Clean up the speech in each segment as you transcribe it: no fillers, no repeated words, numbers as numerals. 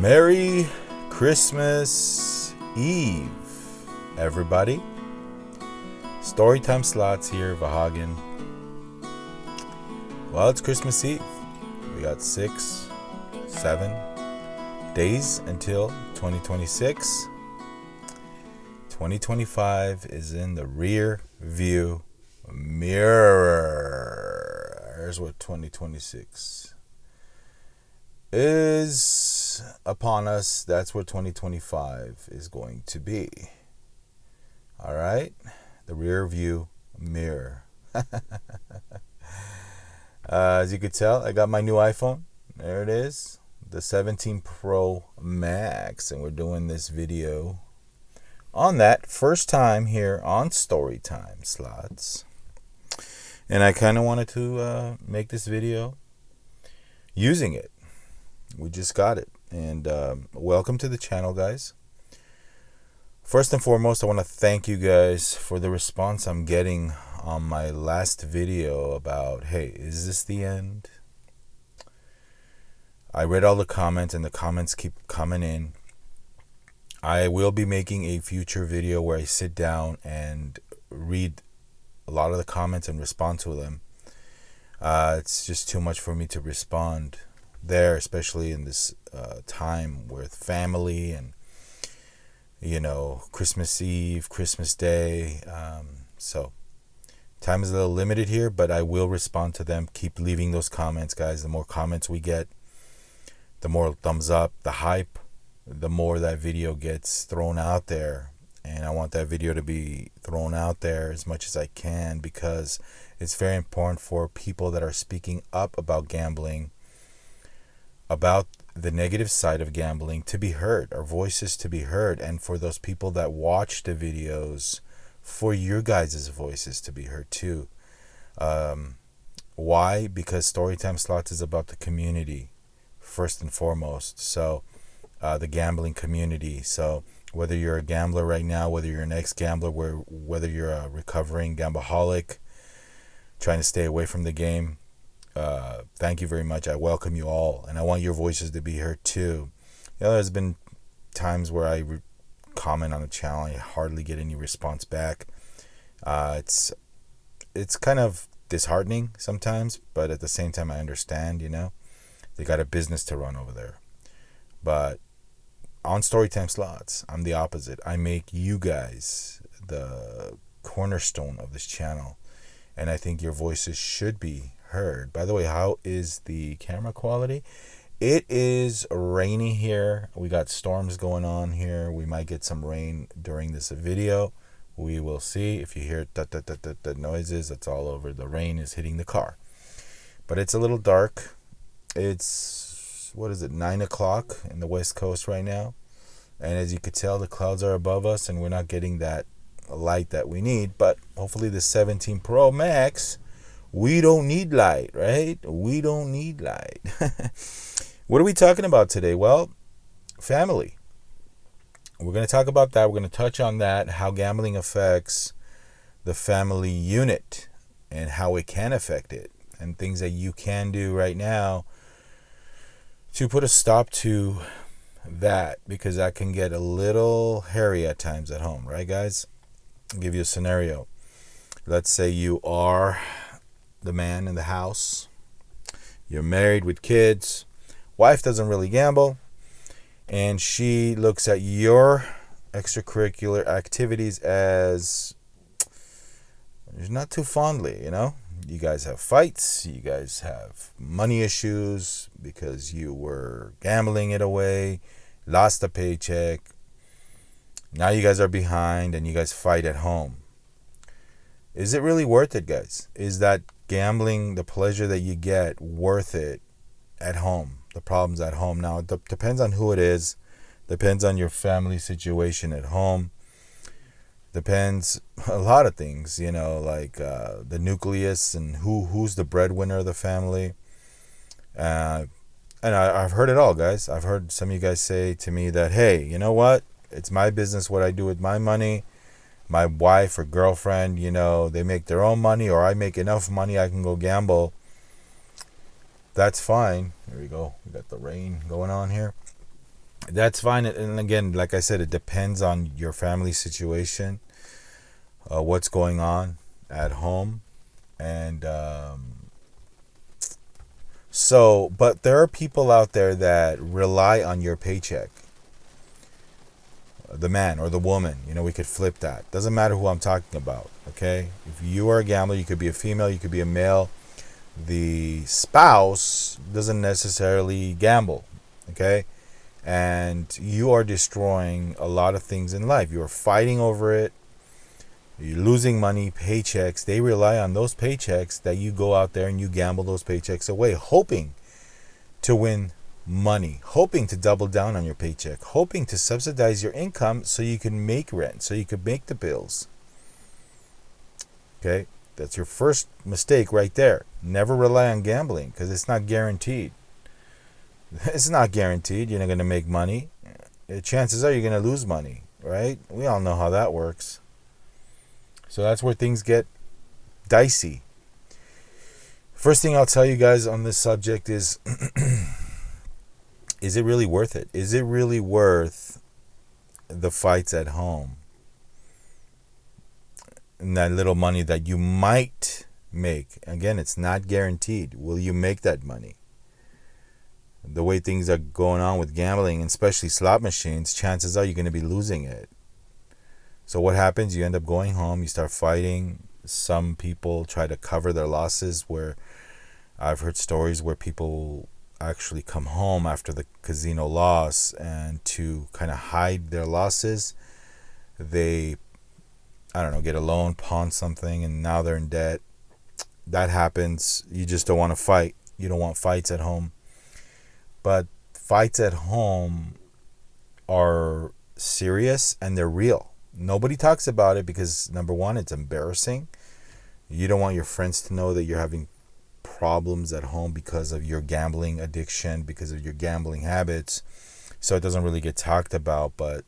Merry Christmas Eve, everybody. Storytime Slots here, Vahagen. Well, it's Christmas Eve. We got 6, 7 days until 2026. 2025 is in the rear view mirror. Here's what 2026 is upon us. That's what 2025 is going to be. All right, the rear view mirror. As you could tell, I got my new iPhone. There it is, the 17 Pro Max, and we're doing this video on that first time here on Storytime Slots. And I kind of wanted to make this video using it. We just got it. And welcome to the channel, guys. First and foremost, I want to thank you guys for the response I'm getting on my last video about, hey, is this the end? I read all the comments, and the comments keep coming in. I will be making a future video where I sit down and read a lot of the comments and respond to them. It's just too much for me to respond there, especially in this time with family and, you know, Christmas Eve, Christmas Day. So time is a little limited here, but I will respond to them. Keep leaving those comments, guys. The more comments we get, the more thumbs up, the hype, the more that video gets thrown out there. And I want that video to be thrown out there as much as I can, because it's very important for people that are speaking up about gambling, about the negative side of gambling, to be heard, our voices to be heard, and for those people that watch the videos, for your guys' voices to be heard too. Why? Because Storytime Slots is about the community, first and foremost. So the gambling community. So whether you're a gambler right now, whether you're an ex-gambler, whether you're a recovering gambaholic trying to stay away from the game, thank you very much. I welcome you all, and I want your voices to be heard too. You know, there's been times where I comment on a channel and I hardly get any response back. It's kind of disheartening sometimes, but at the same time I understand, you know, they got a business to run over there. But on Storytime Slots, I'm the opposite. I make you guys the cornerstone of this channel, and I think your voices should be heard. By the way, how is the camera quality? It is rainy here. We got storms going on here. We might get some rain during this video. We will see. If you hear the noises, that's all over. The rain is hitting the car. But it's a little dark. It's, what is it, 9 o'clock in the West Coast right now. And as you could tell, the clouds are above us and we're not getting that light that we need. But hopefully the 17 Pro Max, we don't need light, right? We don't need light. What are we talking about today? Well, family. We're going to talk about that. We're going to touch on that, how gambling affects the family unit and how it can affect it, and things that you can do right now to put a stop to that, because that can get a little hairy at times at home, right, guys? I'll give you a scenario. Let's say you are the man in the house. You're married with kids. Wife doesn't really gamble, and she looks at your extracurricular activities as not too fondly, you know? You guys have fights, you guys have money issues because you were gambling it away, lost a paycheck. Now you guys are behind and you guys fight at home. Is it really worth it, guys? Is that gambling, the pleasure that you get, worth it at home? The problems at home. Now, it depends on who it is. Depends on your family situation at home. Depends a lot of things, you know, like the nucleus and who's the breadwinner of the family. And I've heard it all, guys. I've heard some of you guys say to me that, hey, you know what? It's my business what I do with my money. My wife or girlfriend, you know, they make their own money, or I make enough money I can go gamble. That's fine. Here we go. We got the rain going on here. That's fine. And again, like I said, it depends on your family situation, what's going on at home. And but there are people out there that rely on your paycheck. The man or the woman, we could flip that. Doesn't matter who I'm talking about, okay? If you are a gambler, you could be a female, you could be a male. The spouse doesn't necessarily gamble, okay? And you are destroying a lot of things in life. You are fighting over it. You're losing money, paychecks. They rely on those paychecks that you go out there and you gamble those paychecks away, hoping to win money, hoping to double down on your paycheck, hoping to subsidize your income so you can make rent, so you could make the bills. Okay? That's your first mistake right there. Never rely on gambling because it's not guaranteed. It's not guaranteed you're not going to make money. Chances are you're going to lose money, right? We all know how that works. So that's where things get dicey. First thing I'll tell you guys on this subject is it really worth it? Is it really worth the fights at home? And that little money that you might make. Again, it's not guaranteed. Will you make that money? The way things are going on with gambling, and especially slot machines, chances are you're going to be losing it. So what happens? You end up going home, you start fighting. Some people try to cover their losses, where I've heard stories where people actually come home after the casino loss, and to kind of hide their losses, they, get a loan, pawn something, and now they're in debt. That happens. You just don't want to fight. You don't want fights at home. But fights at home are serious and they're real. Nobody talks about it because, number one, it's embarrassing. You don't want your friends to know that you're having problems at home because of your gambling addiction, because of your gambling habits. So it doesn't really get talked about. But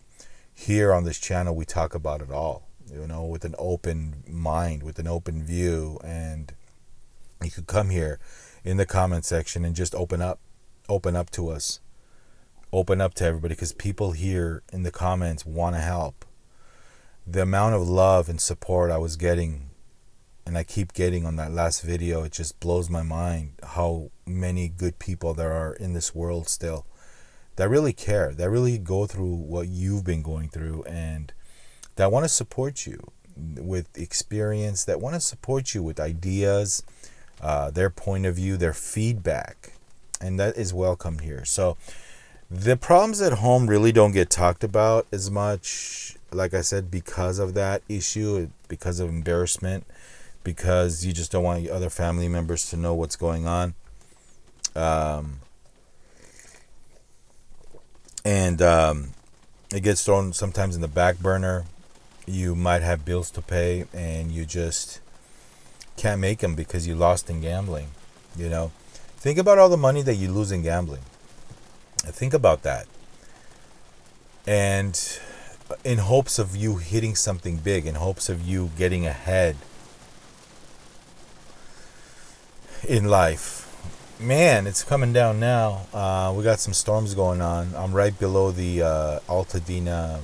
here on this channel, we talk about it all, with an open mind, with an open view. And you could come here in the comment section and just open up to us, open up to everybody, because people here in the comments want to help. The amount of love and support I was getting, and I keep getting on that last video, it just blows my mind how many good people there are in this world still that really care, that really go through what you've been going through, and that want to support you with experience, that want to support you with ideas, their point of view, their feedback. And that is welcomed here. So the problems at home really don't get talked about as much, like I said, because of that issue, because of embarrassment, because you just don't want your other family members to know what's going on. It gets thrown sometimes in the back burner. You might have bills to pay and you just can't make them because you lost in gambling, Think about all the money that you lose in gambling. Think about that. And in hopes of you hitting something big, in hopes of you getting ahead in life. Man, it's coming down now. We got some storms going on. I'm right below the Altadena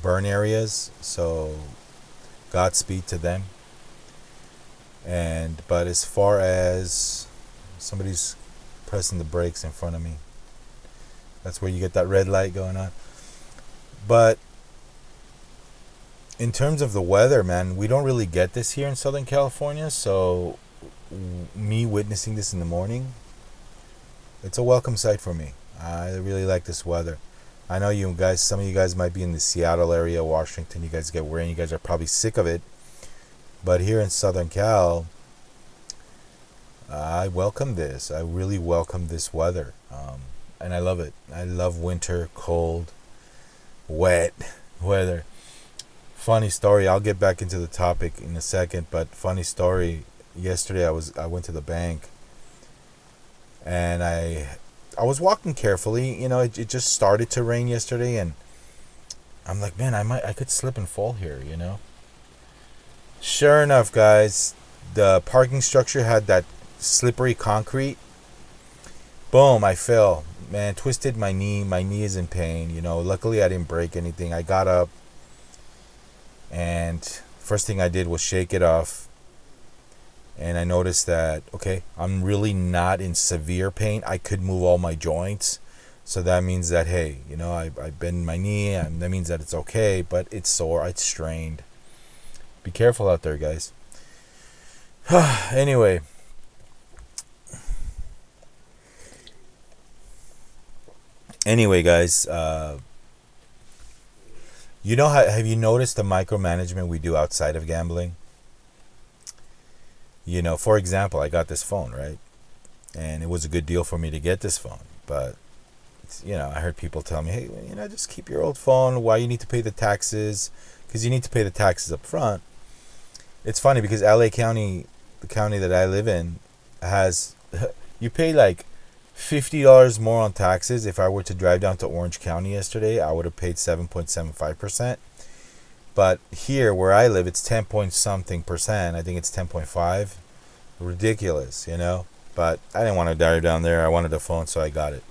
burn areas, so Godspeed to them. But as far as somebody's pressing the brakes in front of me. That's where you get that red light going on. But in terms of the weather, man, we don't really get this here in Southern California. So me witnessing this in the morning, it's a welcome sight for me. I really like this weather. I know you guys, some of you guys might be in the Seattle area, Washington. You guys get rain. You guys are probably sick of it. But here in Southern Cal, I welcome this. I really welcome this weather. And I love it. I love winter, cold, wet weather. Funny story. I'll get back into the topic in a second, but funny story. Yesterday I went to the bank and I was walking carefully. It just started to rain yesterday and I'm like, man, I could slip and fall here, Sure enough, guys, the parking structure had that slippery concrete. Boom, I fell. man, twisted my knee. My knee is in pain. Luckily I didn't break anything. I got up, and first thing I did was shake it off. And I noticed that, okay, I'm really not in severe pain. I could move all my joints. So that means that, hey, I bend my knee, and that means that it's okay, but it's sore, it's strained. Be careful out there, guys. Anyway. Guys, have you noticed the micromanagement we do outside of gambling? For example, I got this phone, right? And it was a good deal for me to get this phone. But, I heard people tell me, hey, just keep your old phone. Why you need to pay the taxes? Because you need to pay the taxes up front. It's funny because LA County, the county that I live in, has, you pay like $50 more on taxes. If I were to drive down to Orange County yesterday, I would have paid 7.75%. But here where I live, it's 10 point something percent. I think it's 10.5. Ridiculous, But I didn't want to drive down there. I wanted a phone, so I got it.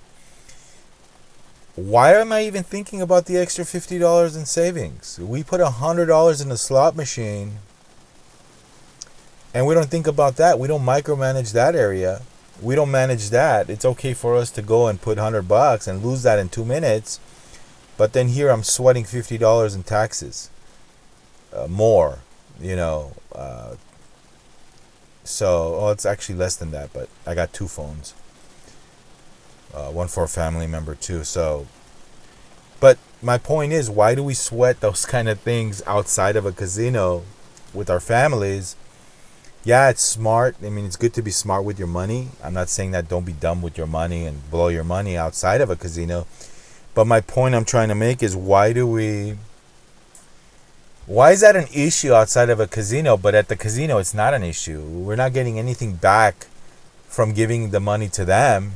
Why am I even thinking about the extra $50 in savings? We put $100 in the slot machine, and we don't think about that. We don't micromanage that area. We don't manage that. It's okay for us to go and put $100 and lose that in 2 minutes. But then here I'm sweating $50 in taxes. More, so it's actually less than that, but I got 2 phones, one for a family member too. So, but my point is, why do we sweat those kind of things outside of a casino with our families? Yeah, it's smart. I mean, it's good to be smart with your money. I'm not saying that don't be dumb with your money and blow your money outside of a casino, but my point I'm trying to make is, why is that an issue outside of a casino, but at the casino it's not an issue? We're not getting anything back from giving the money to them,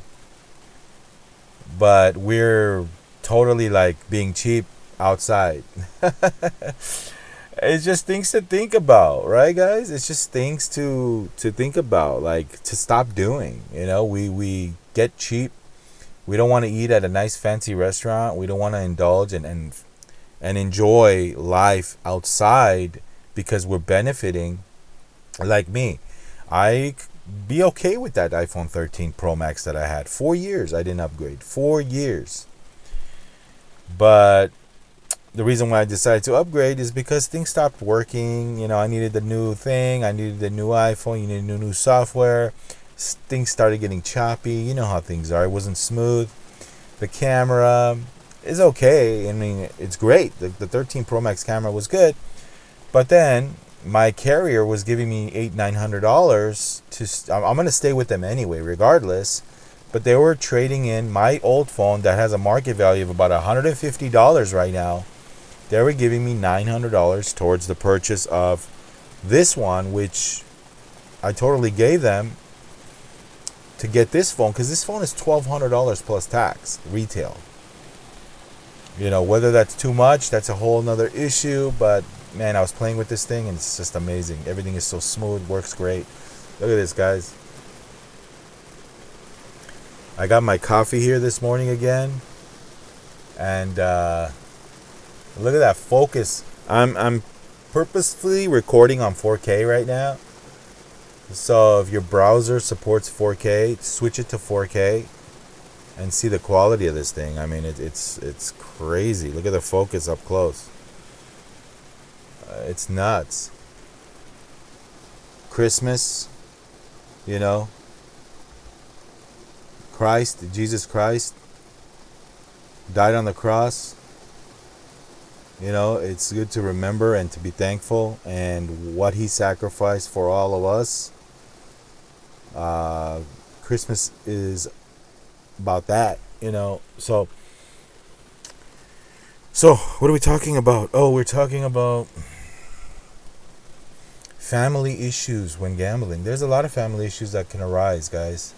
but we're totally like being cheap outside. It's just things to think about, right, guys? It's just things to think about, like to stop doing. We get cheap. We don't want to eat at a nice fancy restaurant. We don't want to indulge and enjoy life outside because we're benefiting. Like me, I be okay with that iPhone 13 Pro Max that I had. 4 years I didn't upgrade. 4 years. But the reason why I decided to upgrade is because things stopped working. I needed the new thing. I needed the new iPhone. You need new software. Things started getting choppy. You know how things are. It wasn't smooth. The camera is okay. I mean, it's great. The 13 Pro Max camera was good. But then my carrier was giving me $900 to. I'm going to stay with them anyway, regardless. But they were trading in my old phone that has a market value of about $150 right now. They were giving me $900 towards the purchase of this one, which I totally gave them to get this phone, because this phone is $1,200 plus tax retail. Whether that's too much, that's a whole nother issue. But man, I was playing with this thing and it's just amazing. Everything is so smooth, works great. Look at this, guys. I got my coffee here this morning again, and look at that focus. I'm purposefully recording on 4K right now. So if your browser supports 4K, switch it to 4K and see the quality of this thing. I mean, it's crazy. Look at the focus up close. It's nuts. Christmas, Jesus Christ died on the cross. It's good to remember and to be thankful and what he sacrificed for all of us. Christmas is about that, So what are we talking about? Oh, we're talking about family issues when gambling. There's a lot of family issues that can arise, guys.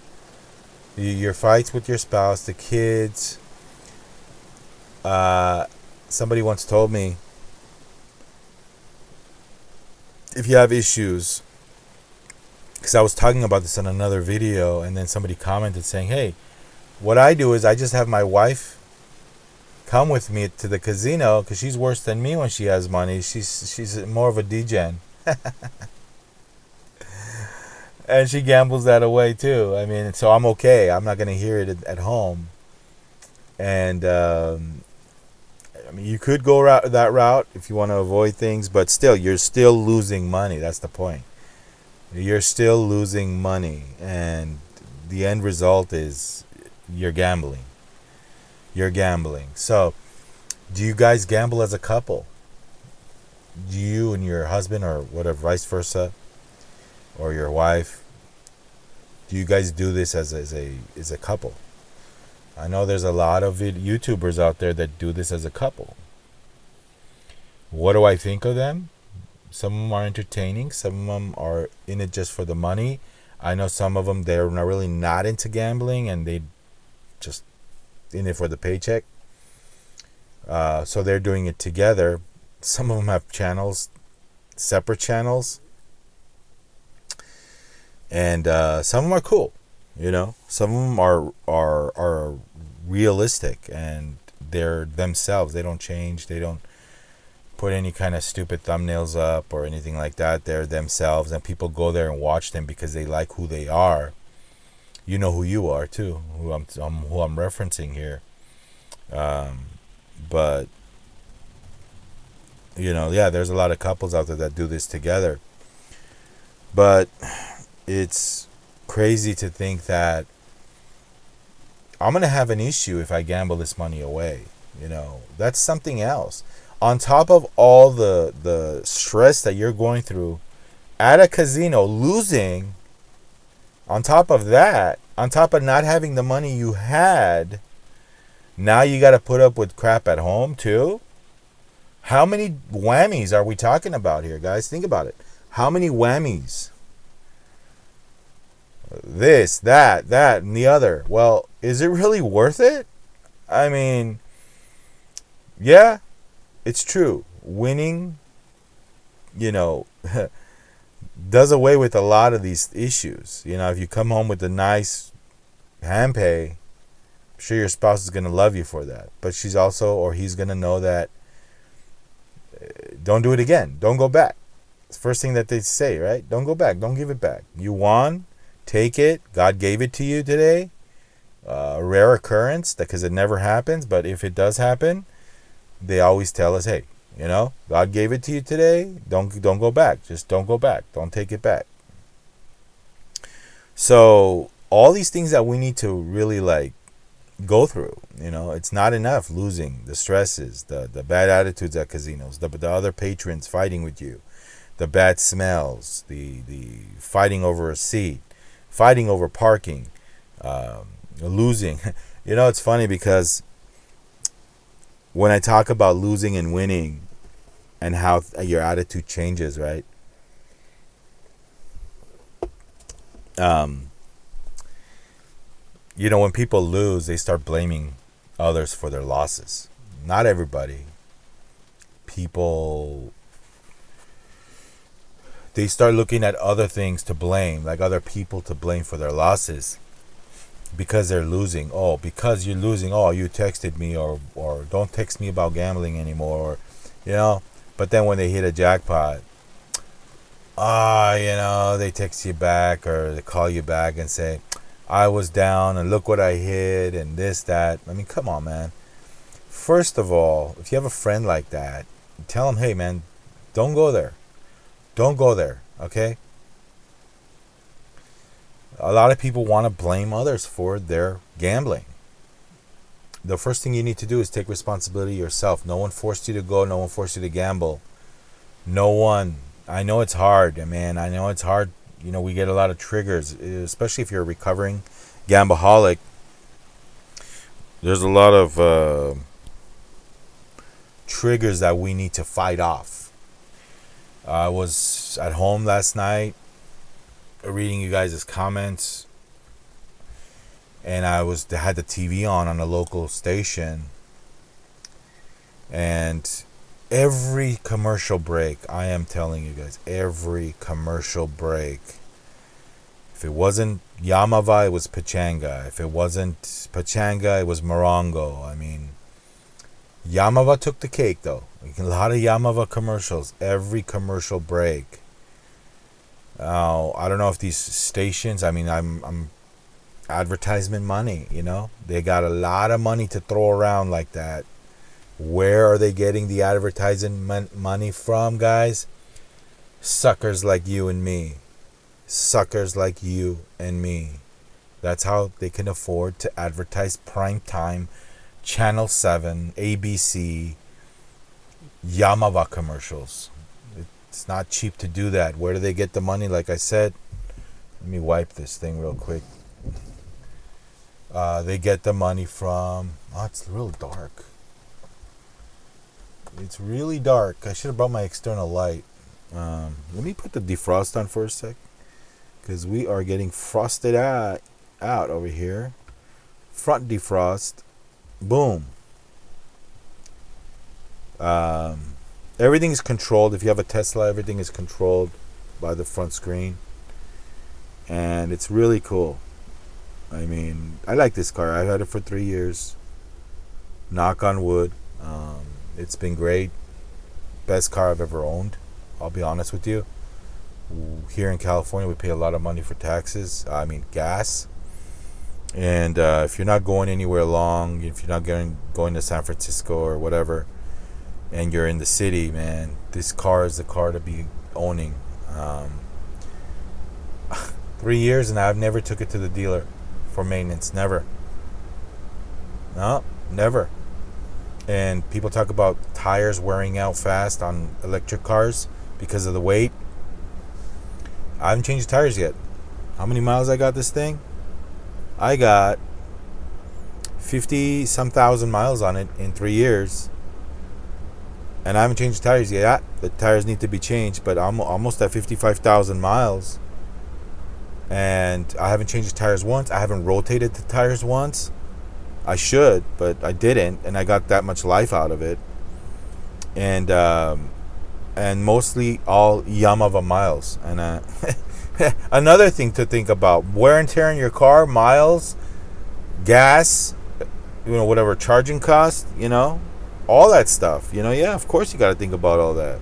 Your fights with your spouse, the kids. Somebody once told me, if you have issues, because I was talking about this in another video, and then somebody commented saying, hey, what I do is I just have my wife come with me to the casino because she's worse than me when she has money. She's more of a degen, and she gambles that away too. I mean, so I'm okay. I'm not gonna hear it at home. And I mean, you could go that route if you want to avoid things, but still, you're still losing money. That's the point. You're still losing money, and the end result is you're gambling. You're gambling. So, do you guys gamble as a couple? Do you and your husband, or whatever, vice versa, or your wife? Do you guys do this as a couple? I know there's a lot of YouTubers out there that do this as a couple. What do I think of them? Some of them are entertaining. Some of them are in it just for the money. I know some of them, they're not really not into gambling, and they just in it for the paycheck. So they're doing it together. Some of them have channels, separate channels, and some of them are cool. Some of them are realistic, and they're themselves. They don't change. They don't put any kind of stupid thumbnails up or anything like that. They're themselves, and people go there and watch them because they like who they are. You know who you are too, who I'm referencing here. But yeah, there's a lot of couples out there that do this together. But it's crazy to think that I'm gonna have an issue if I gamble this money away. That's something else. On top of all the stress that you're going through at a casino, losing, on top of that, on top of not having the money you had, now you got to put up with crap at home too. How many whammies are we talking about here, guys? Think about it. How many whammies? This, that, and the other. Well, is it really worth it? I mean, yeah, it's true. Winning, does away with a lot of these issues. If you come home with a nice hand pay, I'm sure your spouse is going to love you for that. But she's also, or he's going to know that don't do it again. Don't go back. It's the first thing that they say, right? Don't go back. Don't give it back. You won. Take it. God gave it to you today. A rare occurrence because it never happens. But if it does happen, they always tell us, hey, God gave it to you today. Don't go back. Just don't go back. Don't take it back. So all these things that we need to really go through. It's not enough losing, the stresses, the bad attitudes at casinos, the other patrons fighting with you, the bad smells, the fighting over a seat, fighting over parking, losing. It's funny because when I talk about losing and winning and how your attitude changes, right? When people lose, they start blaming others for their losses. Not everybody. People, they start looking at other things to blame, like other people to blame for their losses because they're losing. Oh, because you're losing. Oh, you texted me, or don't text me about gambling anymore. But then when they hit a jackpot, they text you back or they call you back and say, I was down and look what I hit and this, that. I mean, come on, man. First of all, if you have a friend like that, tell him, hey, man, don't go there. Don't go there, okay? A lot of people want to blame others for their gambling. The first thing you need to do is take responsibility yourself. No one forced you to go. No one forced you to gamble. No one. I know it's hard, man. I know it's hard. We get a lot of triggers, especially if you're a recovering gambaholic. There's a lot of triggers that we need to fight off. I was at home last night reading you guys' comments, and I had the TV on a local station, and every commercial break, I am telling you guys, every commercial break, if it wasn't Yamava, it was Pachanga. If it wasn't Pachanga, it was Morongo. I mean, Yamava took the cake, though. A lot of Yamava commercials. Every commercial break. I don't know if these stations, I mean, I'm advertisement money, you know? They got a lot of money to throw around like that. Where are they getting the advertisement money from, guys? Suckers like you and me. Suckers like you and me. That's how they can afford to advertise primetime Channel 7, ABC, Yamava commercials. It's not cheap to do that. Where do they get the money? Like I said, let me wipe this thing real quick. They get the money from... Oh, it's real dark. It's really dark. I should have brought my external light. Let me put the defrost on for a sec, because we are getting frosted out over here. Front defrost. Boom. Everything is controlled. If you have a Tesla, everything is controlled by the front screen. And it's really cool. I mean, I like this car. I've had it for 3 years. Knock on wood. It's been great. Best car I've ever owned. I'll be honest with you. Here in California, we pay a lot of money for taxes. I mean, gas. And if you're not going anywhere long, if you're not going to San Francisco or whatever, and you're in the city, man, this car is the car to be owning. 3 years and I've never took it to the dealer for maintenance. Never. No, never. And people talk about tires wearing out fast on electric cars because of the weight. I haven't changed tires yet. How many miles I got this thing? I got 50-some thousand miles on it in 3 years. And I haven't changed tires yet. The tires need to be changed, but I'm almost at 55,000 miles. And I haven't changed the tires once. I haven't rotated the tires once. I should, but I didn't, and I got that much life out of it. And mostly all Yamava miles. And another thing to think about: wear and tear in your car, miles, gas, whatever charging cost, all that stuff. Yeah, of course you got to think about all that.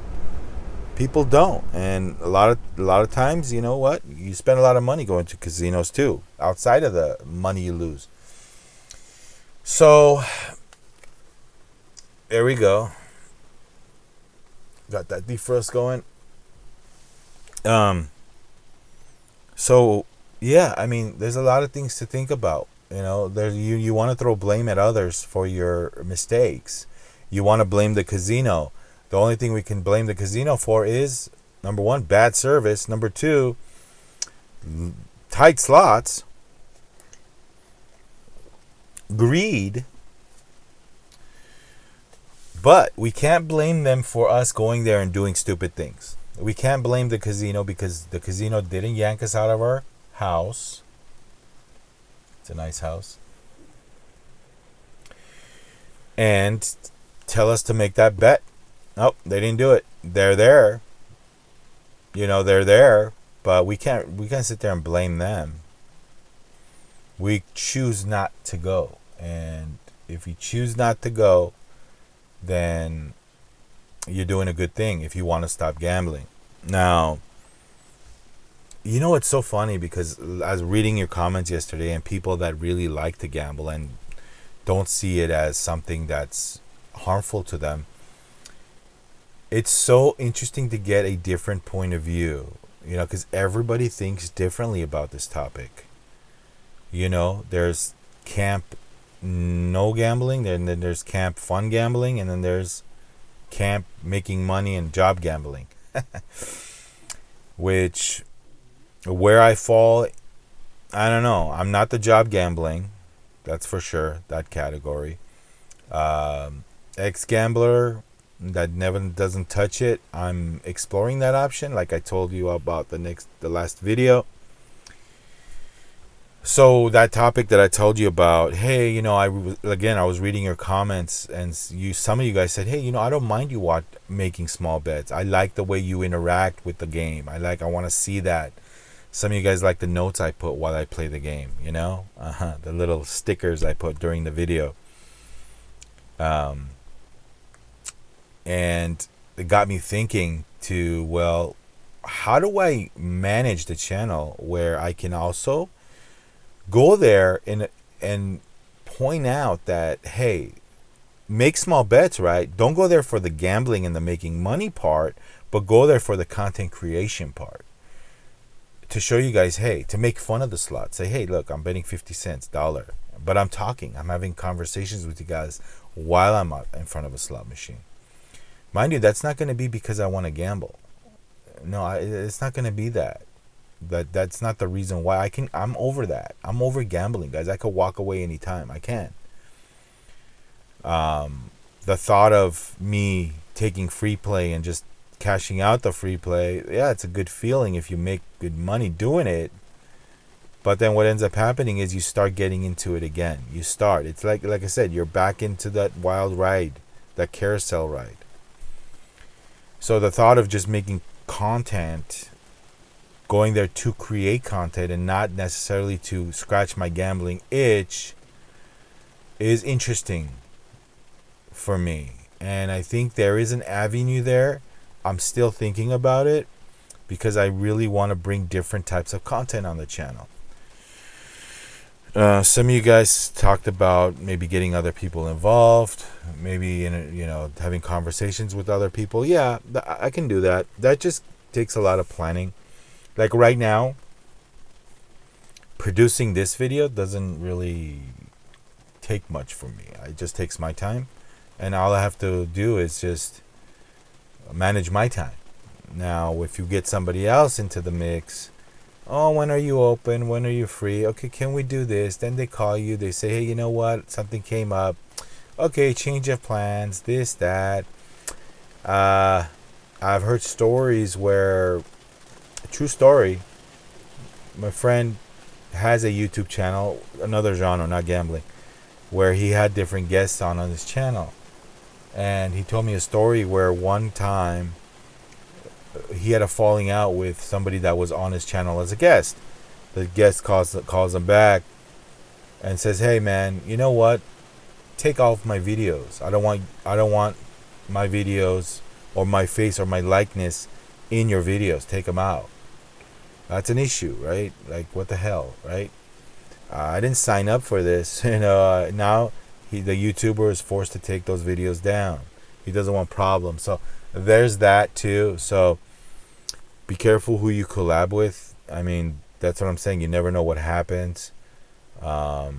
People don't, and a lot of times, you know what? You spend a lot of money going to casinos too, outside of the money you lose. So there we go. Got that defrost going. So yeah, I mean, there's a lot of things to think about. You want to throw blame at others for your mistakes. You want to blame the casino. The only thing we can blame the casino for is, number one, bad service. Number two, tight slots. Greed. But we can't blame them for us going there and doing stupid things. We can't blame the casino because the casino didn't yank us out of our house. It's a nice house. And tell us to make that bet. Nope, they didn't do it. They're there. They're there, but we can't sit there and blame them. We choose not to go. And if you choose not to go, then you're doing a good thing if you want to stop gambling. Now, it's so funny because I was reading your comments yesterday, and people that really like to gamble and don't see it as something that's harmful to them. It's so interesting to get a different point of view, because everybody thinks differently about this topic. There's camp no gambling, and then there's camp fun gambling, and then there's camp making money and job gambling. Where I fall, I don't know. I'm not the job gambling, that's for sure, that category. Ex-gambler that never doesn't touch it. I'm exploring that option, like I told you about the last video. So that topic that I told you about, hey, I was reading your comments, and some of you guys said, hey, I don't mind you making small bets. I like the way you interact with the game. I want to see that. Some of you guys like the notes I put while I play the game, the little stickers I put during the video. And it got me thinking well, how do I manage the channel where I can also go there and point out that, hey, make small bets, right? Don't go there for the gambling and the making money part, but go there for the content creation part. To show you guys, hey, to make fun of the slot. Say, hey, look, I'm betting 50 cents, $1. But I'm having conversations with you guys while I'm out in front of a slot machine. Mind you, that's not going to be because I want to gamble. No, it's not going to be that. That's not the reason why. I'm over that. I'm over gambling, guys. I could walk away anytime. I can. The thought of me taking free play and just cashing out the free play, yeah, it's a good feeling if you make good money doing it. But then what ends up happening is you start getting into it again. It's like I said, you're back into that wild ride, that carousel ride. So the thought of just making content, going there to create content and not necessarily to scratch my gambling itch, is interesting for me. And I think there is an avenue there. I'm still thinking about it because I really want to bring different types of content on the channel. Some of you guys talked about maybe getting other people involved, maybe having conversations with other people. Yeah, I can do that. That just takes a lot of planning. Like right now, producing this video doesn't really take much for me. It just takes my time, and all I have to do is just manage my time. Now, if you get somebody else into the mix, oh, when are you open? When are you free? Okay, can we do this? Then they call you. They say, hey, you know what? Something came up. Okay, change of plans, this, that. I've heard stories where, true story, my friend has a YouTube channel, another genre, not gambling, where he had different guests on his channel. And he told me a story where one time he had a falling out with somebody that was on his channel as a guest. The guest calls him back and says, hey man, you know what? Take off my videos. I don't want my videos or my face or my likeness in your videos. Take them out. That's an issue, right? Like, what the hell, right? I didn't sign up for this. Now the YouTuber is forced to take those videos down. He doesn't want problems. So there's that too. So be careful who you collab with. I mean, that's what I'm saying. You never know what happens. I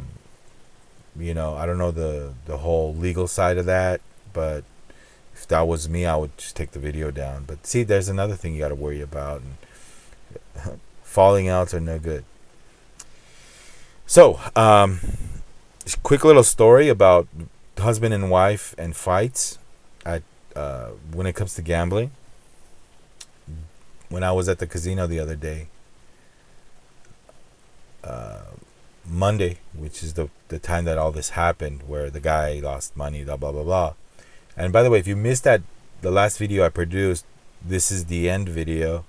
don't know the whole legal side of that, but if that was me, I would just take the video down. But see, there's another thing you got to worry about. And falling outs are no good. So, quick little story about husband and wife and fights when it comes to gambling. When I was at the casino the other day, Monday, which is the time that all this happened, where the guy lost money, blah, blah, blah, blah. And by the way, if you missed the last video I produced, this is the end video.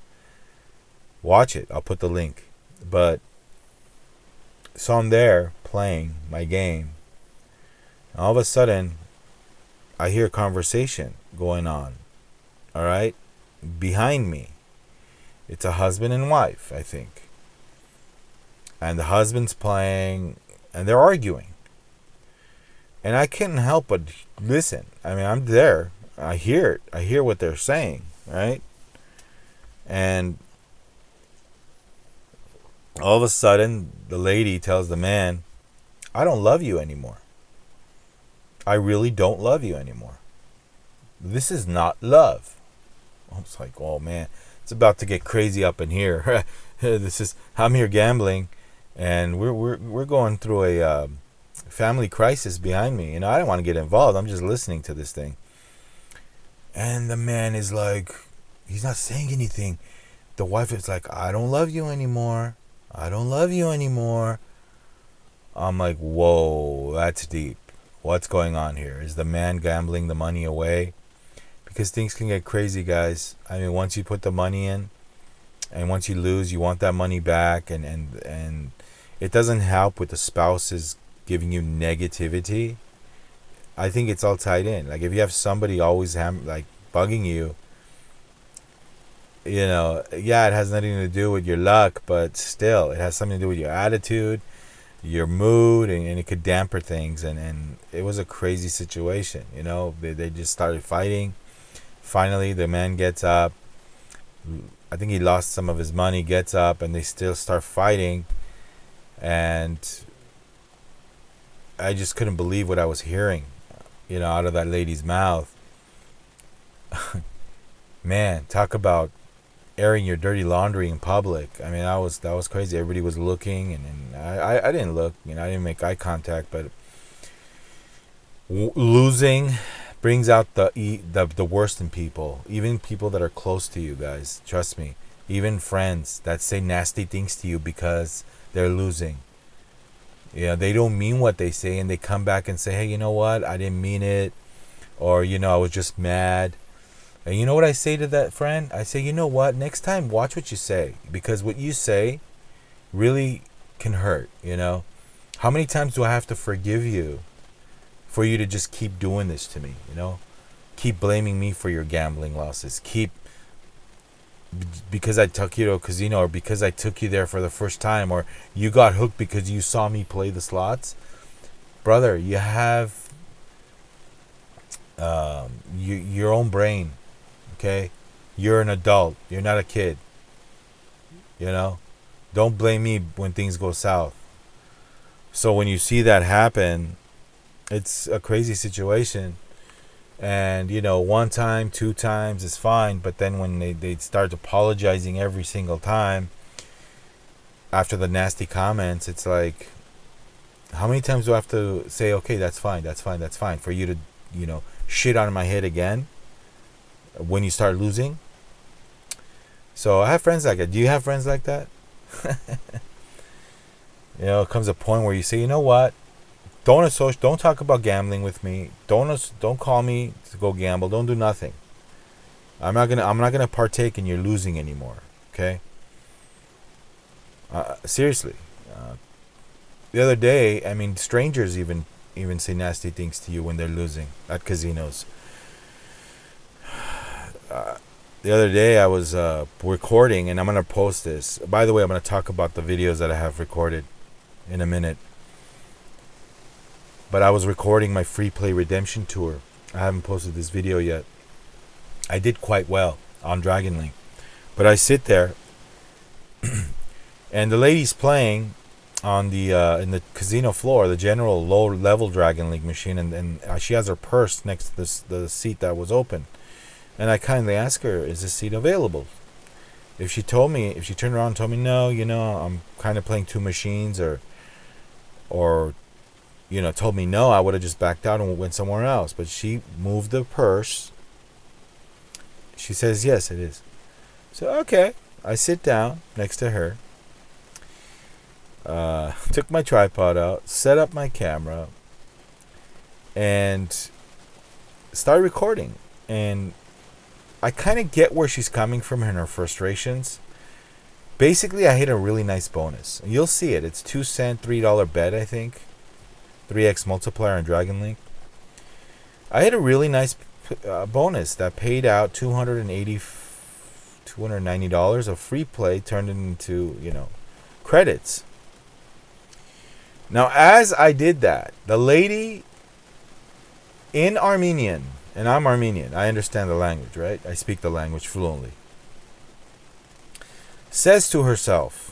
Watch it. I'll put the link. But so I'm there playing my game. And all of a sudden, I hear a conversation going on. All right? Behind me. It's a husband and wife, I think. And the husband's playing, and they're arguing. And I couldn't help but listen. I mean, I'm there. I hear it. I hear what they're saying, right? And all of a sudden, the lady tells the man, I don't love you anymore. I really don't love you anymore. This is not love. I was like, oh man, it's about to get crazy up in here. I'm here gambling, and we're going through a family crisis behind me. I don't want to get involved. I'm just listening to this thing. And the man is like, he's not saying anything. The wife is like, I don't love you anymore. I don't love you anymore. I'm like, whoa, that's deep. What's going on here? Is the man gambling the money away? Because things can get crazy, guys. I mean, once you put the money in, And once you lose, you want that money back, and it doesn't help with the spouses giving you negativity. I think it's all tied in. Like if you have somebody always like bugging you, yeah, it has nothing to do with your luck, but still, it has something to do with your attitude, your mood, and it could damper things. And it was a crazy situation. They just started fighting. Finally, the man gets up. I think he lost some of his money, gets up, and they still start fighting. And I just couldn't believe what I was hearing, out of that lady's mouth. Man, talk about airing your dirty laundry in public. I mean, that was crazy. Everybody was looking, and I didn't look. I didn't make eye contact. But losing brings out the worst in people, even people that are close to you, guys. Trust me. Even friends that say nasty things to you because they're losing. They don't mean what they say, and they come back and say, hey, you know what? I didn't mean it. Or, I was just mad. And you know what I say to that friend? I say, you know what? Next time, watch what you say. Because what you say really can hurt, How many times do I have to forgive you for you to just keep doing this to me, Keep blaming me for your gambling losses. Because I took you to a casino, or because I took you there for the first time, or you got hooked because you saw me play the slots. Brother, you have your own brain, okay? You're an adult. You're not a kid. Don't blame me when things go south. So when you see that happen, it's a crazy situation. And, one time, two times is fine. But then when they start apologizing every single time after the nasty comments, it's like, how many times do I have to say, okay, that's fine, for you to, shit on my head again when you start losing? So I have friends like that. Do you have friends like that? It comes a point where you say, you know what? Don't talk about gambling with me. Don't call me to go gamble. Don't do nothing. I'm not gonna partake in your losing anymore. Okay. Seriously. The other day, I mean, strangers even say nasty things to you when they're losing at casinos. The other day I was recording, and I'm gonna post this. By the way, I'm gonna talk about the videos that I have recorded in a minute. But I was recording my free play redemption tour. I haven't posted this video yet. I did quite well on Dragon Link. But I sit there and the lady's playing on the in the casino floor, the general low level Dragon Link machine, and she has her purse next to the seat that was open. And I kindly asked her, is this seat available? If she turned around and told me, no, I'm kind of playing two machines, or told me no, I would have just backed out and went somewhere else. But she moved the purse. She says, yes, it is. So, okay. I sit down next to her. Took my tripod out, set up my camera, and started recording. And I kind of get where she's coming from in her frustrations. Basically, I hit a really nice bonus. You'll see it. It's 2-cent, $3 bet, I think. 3x multiplier on Dragon Link. I had a really nice bonus that paid out $290 of free play turned into, credits. Now, as I did that, the lady in Armenian, and I'm Armenian, I understand the language, right? I speak the language fluently, says to herself,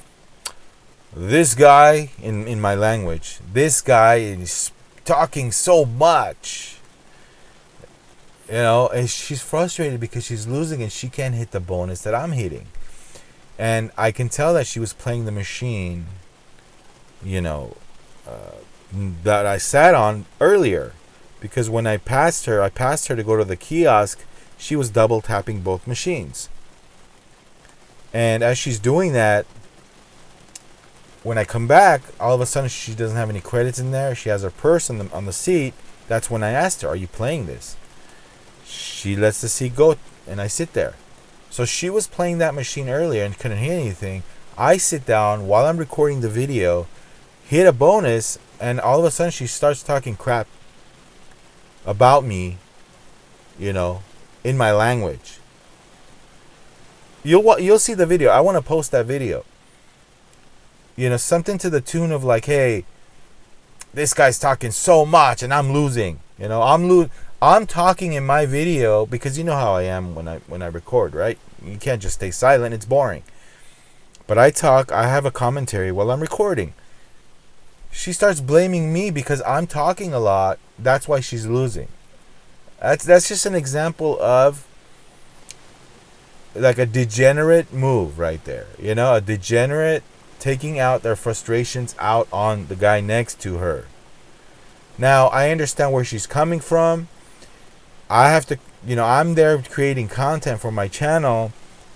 this guy, in my language, this guy is talking so much, and she's frustrated because she's losing and she can't hit the bonus that I'm hitting. And I can tell that she was playing the machine, that I sat on earlier, because when I passed her to go to the kiosk, she was double tapping both machines. And as she's doing that, when I come back, all of a sudden she doesn't have any credits in there. She has her purse on the seat. That's when I asked her, are you playing this? She lets the seat go, and I sit there. So she was playing that machine earlier and couldn't hear anything. I sit down while I'm recording the video, hit a bonus, and all of a sudden she starts talking crap about me, in my language. You'll see the video. I want to post that video. Something to the tune of like, hey, this guy's talking so much and I'm losing. I'm talking in my video because you know how I am when I record, right? You can't just stay silent. It's boring. But I talk. I have a commentary while I'm recording. She starts blaming me because I'm talking a lot. That's why she's losing. That's just an example of like a degenerate move right there. A degenerate taking out their frustrations out on the guy next to her. Now, I understand where she's coming from. I have to, I'm there creating content for my channel.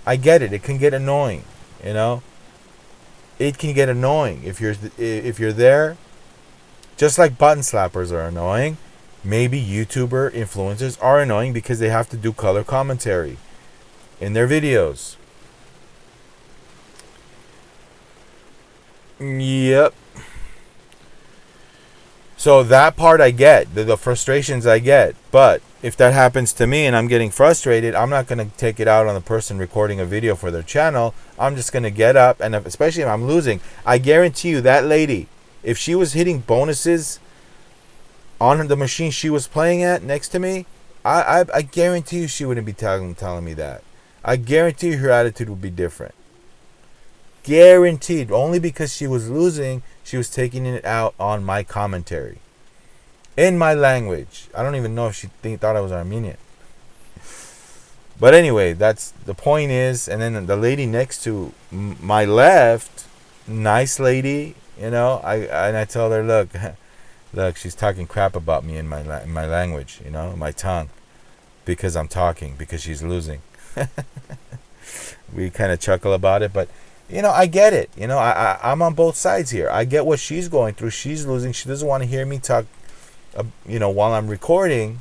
I get it. It can get annoying, It can get annoying if you're there. Just like button slappers are annoying, maybe YouTuber influencers are annoying because they have to do color commentary in their videos. Yep. So that part I get, the frustrations I get. But if that happens to me and I'm getting frustrated, I'm not going to take it out on the person recording a video for their channel. I'm just going to get up, and especially if I'm losing, I guarantee you that lady, if she was hitting bonuses on the machine she was playing at next to me, I guarantee you she wouldn't be telling me that. I guarantee you her attitude would be different. Guaranteed. Only because she was losing, she was taking it out on my commentary. In my language. I don't even know if she thought I was Armenian. But anyway, that's the point is, and then the lady next to my left, nice lady, I told her, look, she's talking crap about me in my language, my tongue, because I'm talking, because she's losing. We kind of chuckle about it, but I get it. I'm on both sides here. I get what she's going through. She's losing. She doesn't want to hear me talk, while I'm recording.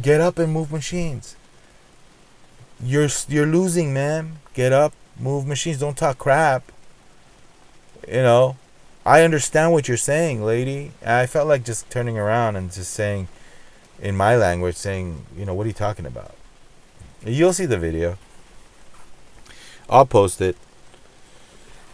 Get up and move machines. You're losing, man. Get up, move machines. Don't talk crap. I understand what you're saying, lady. I felt like just turning around and just saying, in my language, what are you talking about? You'll see the video. I'll post it.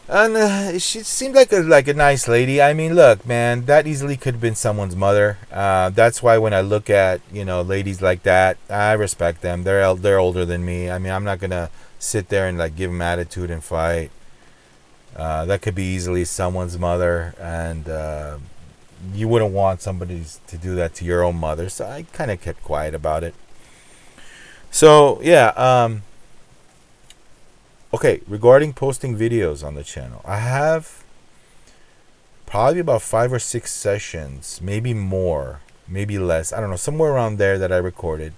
And she seemed like a nice lady. I mean, look, man, that easily could have been someone's mother. That's why when I look at ladies like that, I respect them. They're older than me. I mean, I'm not gonna sit there and give them attitude and fight. That could be easily someone's mother, and you wouldn't want somebody to do that to your own mother. So I kind of kept quiet about it. So yeah. Okay, regarding posting videos on the channel, I have probably about 5 or 6 sessions, maybe more, maybe less. I don't know, somewhere around there that I recorded.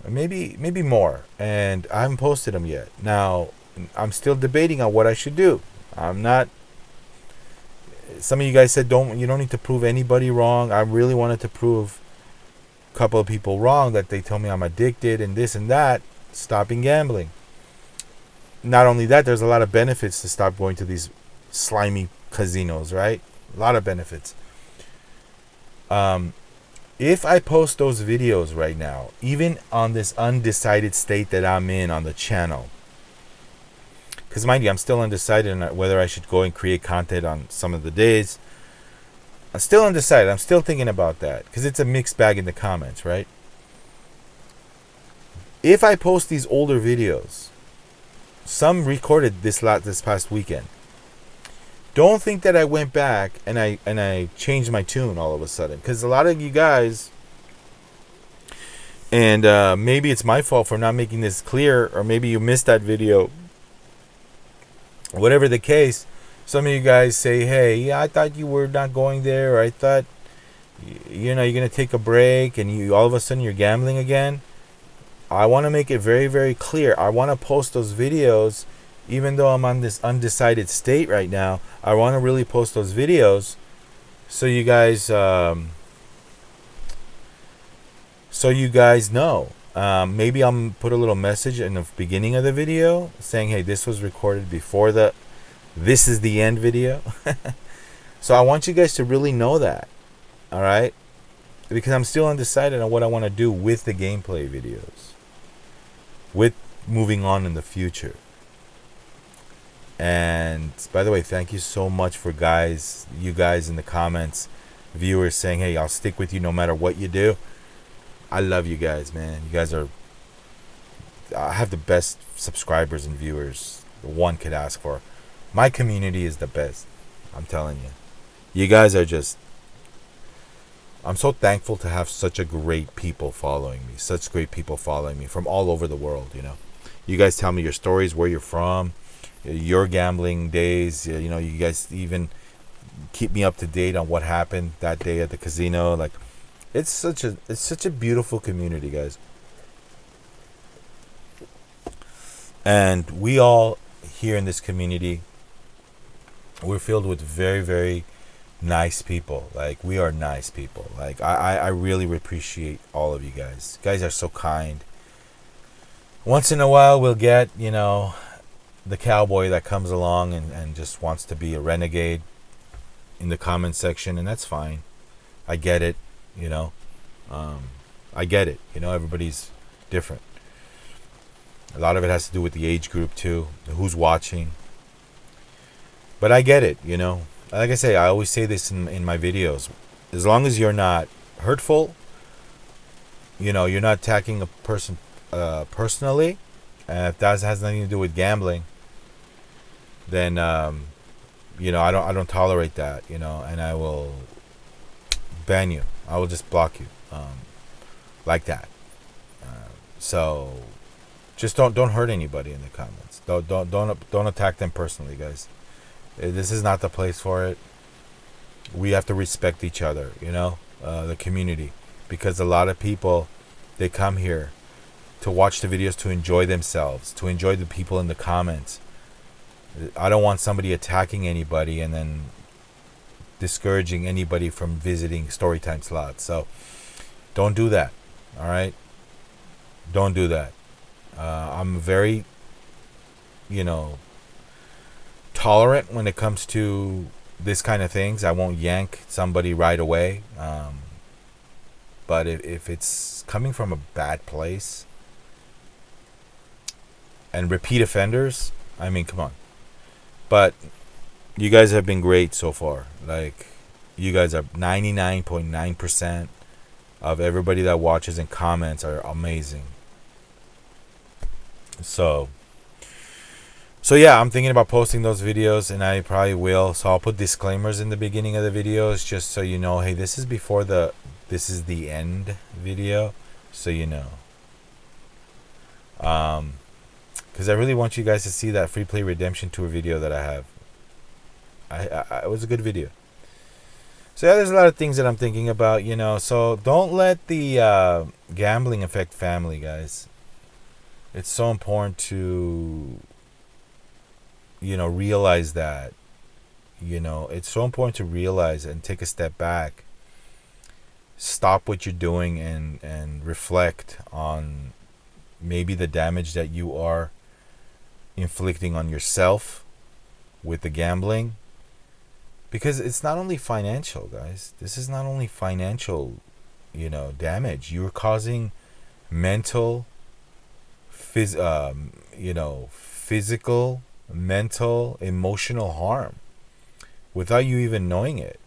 Maybe more, and I haven't posted them yet. Now, I'm still debating on what I should do. I'm not. Some of you guys said you don't need to prove anybody wrong. I really wanted to prove a couple of people wrong, that they tell me I'm addicted and this and that. Stopping gambling. Not only that, there's a lot of benefits to stop going to these slimy casinos, right? A lot of benefits. If I post those videos right now, even on this undecided state that I'm in on the channel, because mind you, I'm still undecided on whether I should go and create content on some of the days. I'm still undecided. I'm still thinking about that, because it's a mixed bag in the comments, right? If I post these older videos, some recorded this past weekend, don't think that I went back and I changed my tune all of a sudden, because a lot of you guys, and maybe it's my fault for not making this clear, or maybe you missed that video, whatever the case. Some of you guys say, hey, yeah, I thought you were not going there, or I thought you're gonna take a break, and you all of a sudden you're gambling again. I want to make it very, very clear. I want to post those videos, even though I'm on this undecided state right now. I want to really post those videos so you guys know. Maybe I'll put a little message in the beginning of the video saying, hey, this was recorded before the this is the end video. So I want you guys to really know that. All right? Because I'm still undecided on what I want to do with the gameplay videos. With moving on in the future. And by the way, thank you so much for you guys in the comments, viewers saying, hey, I'll stick with you no matter what you do. I love you guys, man. You guys I have the best subscribers and viewers one could ask for. My community is the best. I'm telling you. You guys are I'm so thankful to have such great people following me. Such great people following me from all over the world, you know. You guys tell me your stories, where you're from, your gambling days. You know, you guys even keep me up to date on what happened that day at the casino. Like, it's such a beautiful community, guys. And we all here in this community, we're filled with very, very nice people. Like, we are nice people. Like, I really appreciate all of you guys. You guys are so kind. Once in a while we'll get, you know, the cowboy that comes along and just wants to be a renegade in the comment section, and that's fine. I get it, you know. I get it. You know, everybody's different. A lot of it has to do with the age group too, who's watching. But I get it, you know. Like I say, I always say this in my videos. As long as you're not hurtful, you know, you're not attacking a person personally, and if that has nothing to do with gambling, then you know, I don't tolerate that, you know, and I will ban you. I will just block you, like that. So just don't hurt anybody in the comments. Don't attack them personally, guys. This is not the place for it. We have to respect each other, you know, the community, because a lot of people, they come here to watch the videos, to enjoy themselves, to enjoy the people in the comments. I don't want somebody attacking anybody and then discouraging anybody from visiting Storytime Slots. So don't do that. All right? Don't do that. I'm very, you know, tolerant when it comes to this kind of things. I won't yank somebody right away. But if it's coming from a bad place and repeat offenders, I mean, come on. But you guys have been great so far. Like, you guys are 99.9% of everybody that watches and comments are amazing. So yeah, I'm thinking about posting those videos, and I probably will. So I'll put disclaimers in the beginning of the videos, just so you know, hey, this is the end video, so you know. Because I really want you guys to see that free play redemption tour video that I have. It was a good video. So yeah, there's a lot of things that I'm thinking about, you know. So don't let the gambling affect family, guys. It's so important to, you know, realize that. You know, it's so important to realize and take a step back. Stop what you're doing and reflect on maybe the damage that you are inflicting on yourself with the gambling. Because it's not only financial, guys. This is not only financial, you know, damage. You're causing mental, you know, physical, mental, emotional harm without you even knowing it.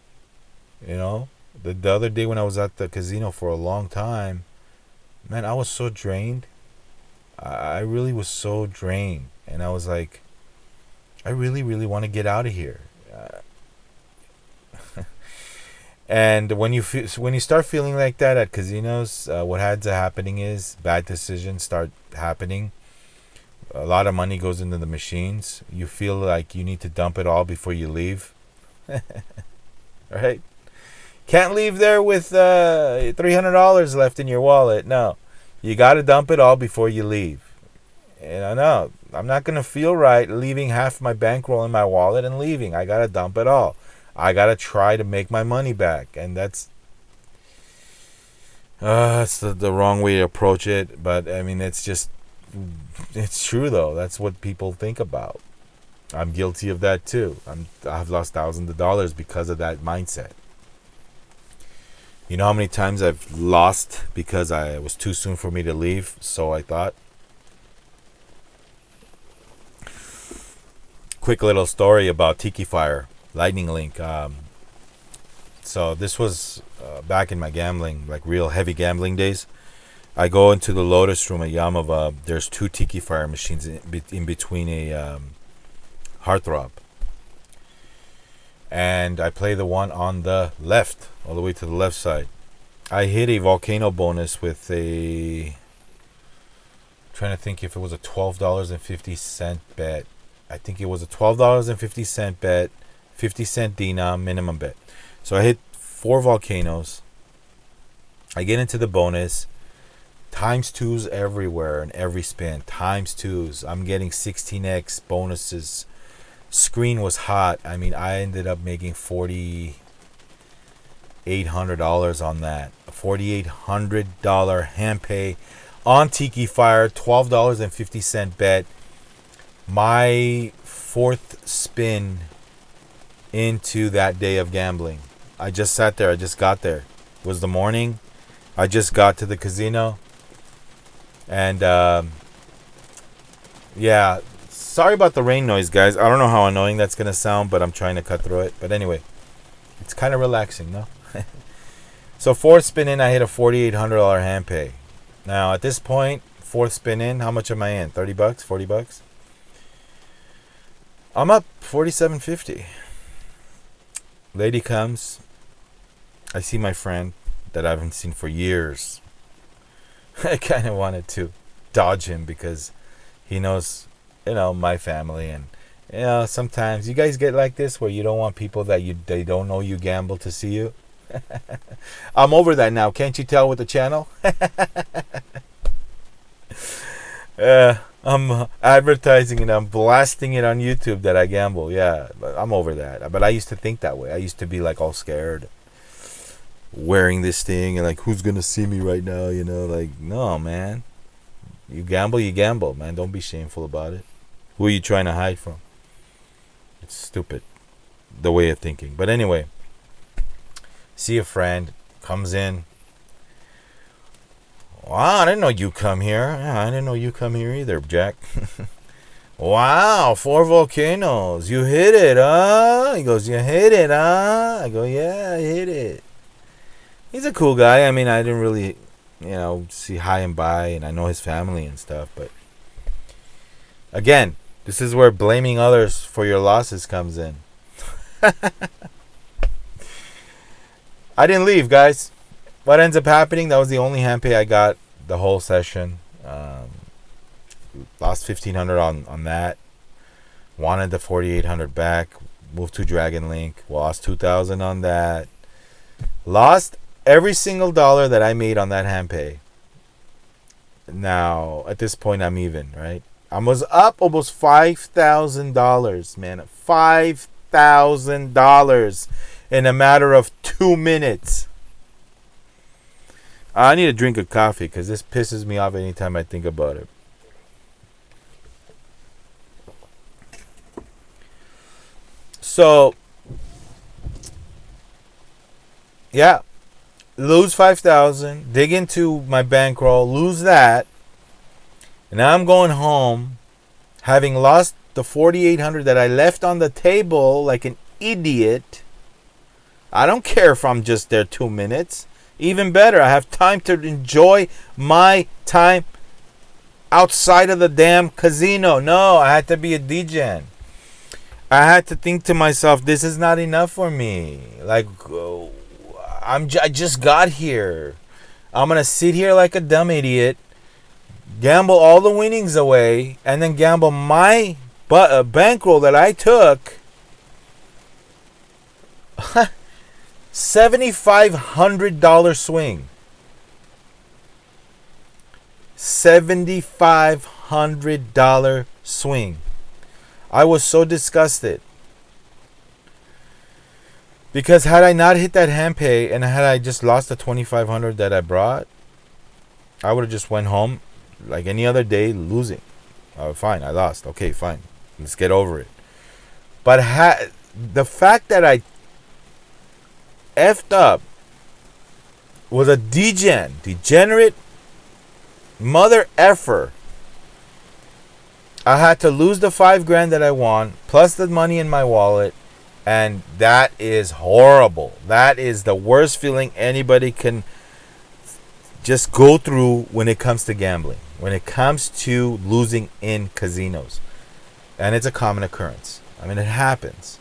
You know, the other day when I was at the casino for a long time, man, I was so drained. I really was so drained, and I was like, I really, really want to get out of here. And when you start feeling like that at casinos, what ends up happening is bad decisions start happening. A lot of money goes into the machines. You feel like you need to dump it all before you leave. Right? Can't leave there with $300 left in your wallet. No, you got to dump it all before you leave. And I know I'm not gonna feel right leaving half my bankroll in my wallet and leaving. I gotta dump it all. I gotta try to make my money back, and that's It's the wrong way to approach it, but I mean, it's true though. That's what people think about. I'm guilty of that too. I've lost thousands of dollars because of that mindset. You know how many times I've lost because it was too soon for me to leave, so I thought. Quick little story about Tiki Fire, Lightning Link. So this was back in my gambling, like real heavy gambling days. I go into the Lotus Room at Yamava. There's 2 Tiki Fire machines in between a heartthrob. And I play the one on the left, all the way to the left side. I hit a volcano bonus with trying to think if it was a $12.50 bet. I think it was a $12.50 bet, 50-cent denom minimum bet. So I hit 4 volcanoes. I get into the bonus. Times 2s everywhere in every spin. Times 2s. I'm getting 16x bonuses. Screen was hot. I mean, I ended up making $4,800 on that. A $4,800 hand pay on Tiki Fire. $12.50 bet. My 4th spin into that day of gambling. I just sat there. I just got there. It was the morning. I just got to the casino. And, yeah. Sorry about the rain noise, guys. I don't know how annoying that's going to sound, but I'm trying to cut through it. But anyway, it's kind of relaxing, no? So 4th spin in, I hit a $4,800 hand pay. Now, at this point, 4th spin in, how much am I in? 30 bucks? 40 bucks? I'm up $47.50. Lady comes. I see my friend that I haven't seen for years. I kind of wanted to dodge him because he knows, my family. And, sometimes you guys get like this where you don't want people that they don't know you gamble to see you. I'm over that now. Can't you tell with the channel? I'm advertising and I'm blasting it on YouTube that I gamble. Yeah, but I'm over that. But I used to think that way. I used to be like all scared, wearing this thing and like, who's gonna see me right now? Like, no, man. You gamble, man. Don't be shameful about it. Who are you trying to hide from? It's stupid, the way of thinking. But anyway, see a friend, comes in. Wow, I didn't know you come here. Yeah, I didn't know you come here either, Jack. Wow, 4 volcanoes. You hit it, huh? He goes, you hit it, huh? I go, yeah, I hit it. He's a cool guy. I mean, I didn't really, see high and by, and I know his family and stuff. But again, this is where blaming others for your losses comes in. I didn't leave, guys. What ends up happening, that was the only hand pay I got the whole session. Lost $1,500 on that. Wanted the $4,800 back. Moved to Dragon Link. Lost $2,000 on that. Lost every single dollar that I made on that hand pay. Now, at this point, I'm even, right? I was up almost $5,000, man. $5,000 in a matter of 2 minutes. I need a drink of coffee because this pisses me off anytime I think about it. So, yeah, lose 5,000, dig into my bankroll, lose that, and now I'm going home, having lost the $4,800 that I left on the table like an idiot. I don't care if I'm just there 2 minutes. Even better, I have time to enjoy my time outside of the damn casino. No, I had to be a degen. I had to think to myself, this is not enough for me. Like, I just got here. I'm going to sit here like a dumb idiot, gamble all the winnings away, and then gamble my bankroll that I took. $7,500 swing. $7,500 swing. I was so disgusted. Because had I not hit that hand pay and had I just lost the 2,500 that I brought, I would have just went home like any other day losing. Fine, I lost. Okay, fine. Let's get over it. But the fact that I effed up was a degenerate mother effer. I had to lose the $5,000 that I won, plus the money in my wallet, and that is horrible. That is the worst feeling anybody can just go through when it comes to gambling, when it comes to losing in casinos. And it's a common occurrence. I mean, it happens.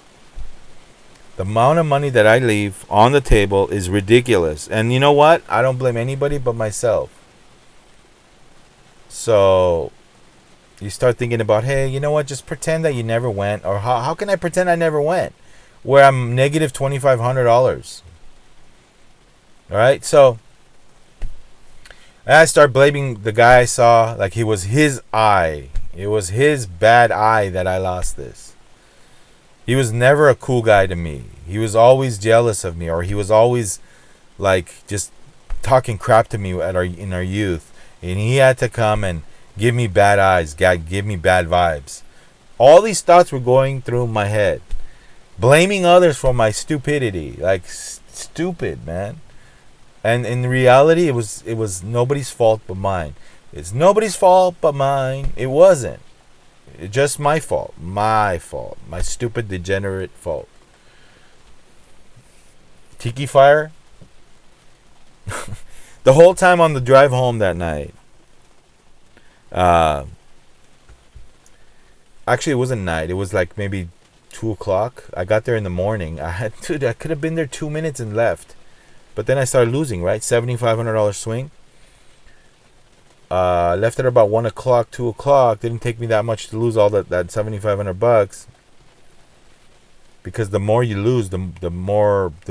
The amount of money that I leave on the table is ridiculous. And you know what? I don't blame anybody but myself. So you start thinking about, hey, you know what? Just pretend that you never went. Or how can I pretend I never went? Where I'm negative $2,500. All right? So I start blaming the guy I saw like he was his eye. It was his bad eye that I lost this. He was never a cool guy to me. He was always jealous of me, or he was always like just talking crap to me in our youth. And he had to come and give me bad eyes, give me bad vibes. All these thoughts were going through my head. Blaming others for my stupidity. Like, stupid, man. And in reality, it was nobody's fault but mine. It's nobody's fault but mine. It wasn't. It's just my fault. My fault. My stupid, degenerate fault. Tiki fire? The whole time on the drive home that night. Actually, it wasn't night. It was like maybe 2 o'clock. I got there in the morning. I could have been there 2 minutes and left. But then I started losing, right? $7,500 swing. Left at about 1 o'clock, 2 o'clock. Didn't take me that much to lose all that $7,500. Because the more you lose, the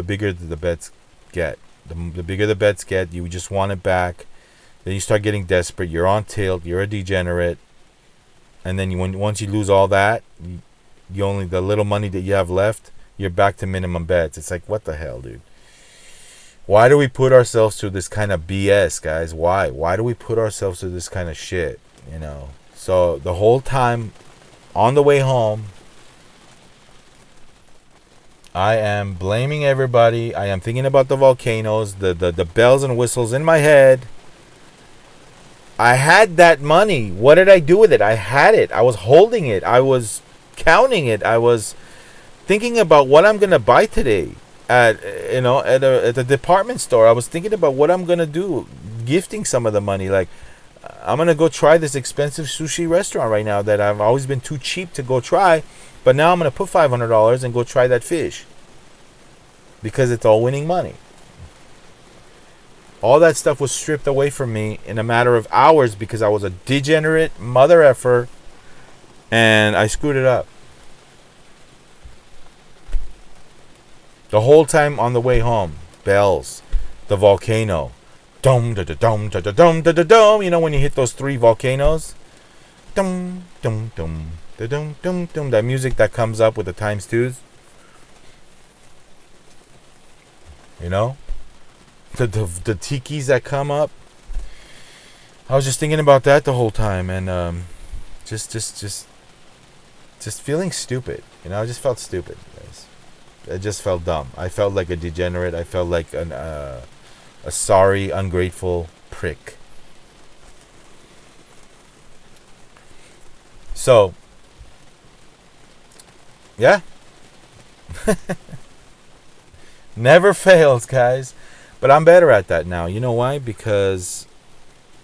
bigger the bets get. The bigger the bets get, you just want it back. Then you start getting desperate. You're on tilt. You're a degenerate. And then once you lose all that, you only the little money that you have left, you're back to minimum bets. It's like, what the hell, dude? Why do we put ourselves through this kind of BS, guys? Why? Why do we put ourselves through this kind of shit? You know. So the whole time, on the way home, I am blaming everybody. I am thinking about the volcanoes, the bells and whistles in my head. I had that money. What did I do with it? I had it. I was holding it. I was counting it. I was thinking about what I'm gonna buy today at the department store. I was thinking about what I'm gonna do, gifting some of the money. Like, I'm gonna go try this expensive sushi restaurant right now that I've always been too cheap to go try, but now I'm gonna put $500 and go try that fish because it's all winning money. All that stuff was stripped away from me in a matter of hours because I was a degenerate mother effer and I screwed it up. The whole time on the way home, bells, the volcano, dum da da dum da da dum da da dum. You know when you hit those 3 volcanoes, dum dum dum da dum dum dum. That music that comes up with the times twos. You know, the tikis that come up. I was just thinking about that the whole time, and just feeling stupid. You know, I just felt stupid, guys. I just felt dumb. I felt like a degenerate. I felt like a sorry, ungrateful prick. So, yeah. Never fails, guys. But I'm better at that now. You know why? Because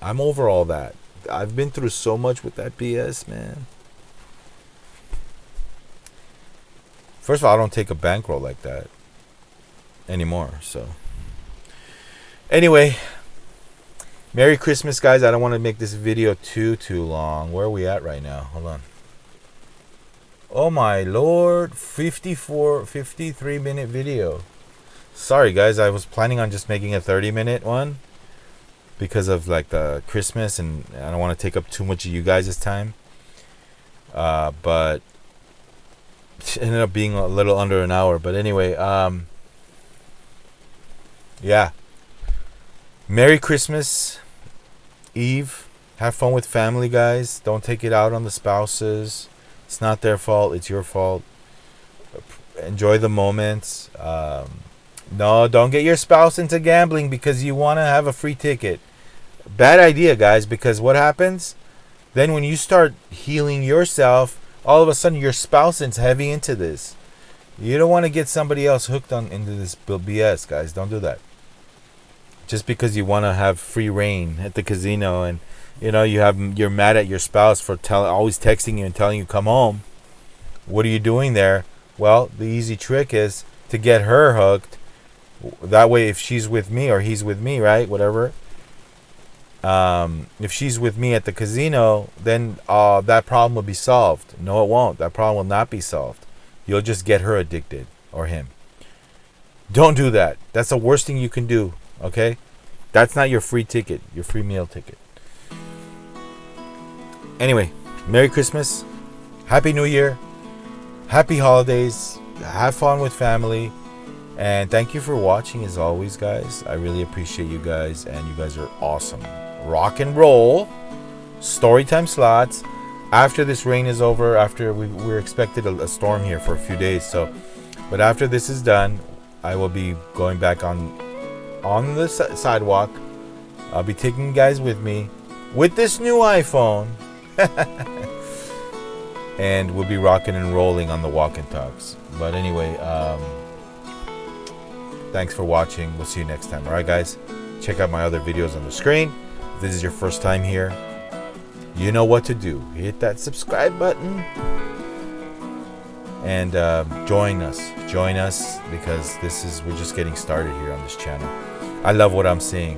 I'm over all that. I've been through so much with that BS, man. First of all, I don't take a bankroll like that anymore. So, anyway, Merry Christmas, guys. I don't want to make this video too long. Where are we at right now? Hold on. Oh my lord, 53-minute video. Sorry, guys. I was planning on just making a 30-minute one because of like the Christmas, and I don't want to take up too much of you guys' time. But it ended up being a little under an hour. But anyway, Yeah. Merry Christmas Eve. Have fun with family, guys. Don't take it out on the spouses. It's not their fault. It's your fault. Enjoy the moments. No, don't get your spouse into gambling because you want to have a free ticket. Bad idea, guys, because what happens? Then when you start healing yourself, all of a sudden your spouse is heavy into this. You don't want to get somebody else hooked on into this BS, guys. Don't do that. Just because you want to have free reign at the casino, and you're mad at your spouse for always texting you and telling you come home. What are you doing there? Well, the easy trick is to get her hooked. That way, if she's with me or he's with me, right, whatever. If she's with me at the casino, then that problem will be solved. No, it won't. That problem will not be solved. You'll just get her addicted, or him. Don't do that. That's the worst thing you can do, okay? That's not your free ticket, your free meal ticket. Anyway, Merry Christmas. Happy New Year. Happy holidays. Have fun with family. And thank you for watching as always, guys. I really appreciate you guys, and you guys are awesome. Rock and roll. Storytime slots. After this rain is over, after we're expected a storm here for a few days, but after this is done, I will be going back on the sidewalk. I'll be taking you guys with me with this new iPhone. And we'll be rocking and rolling on the walk and talks. But anyway, thanks for watching. We'll see you next time. All right, guys, check out my other videos on the screen. If this is your first time here, you know what to do. Hit that subscribe button and join us because we're just getting started here on this channel. I love what I'm seeing,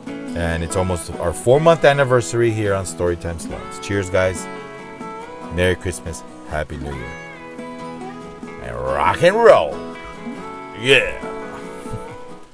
and it's almost our 4-month anniversary here on Storytime Slots. Cheers, guys. Merry Christmas, Happy New Year, and rock and roll. Yeah.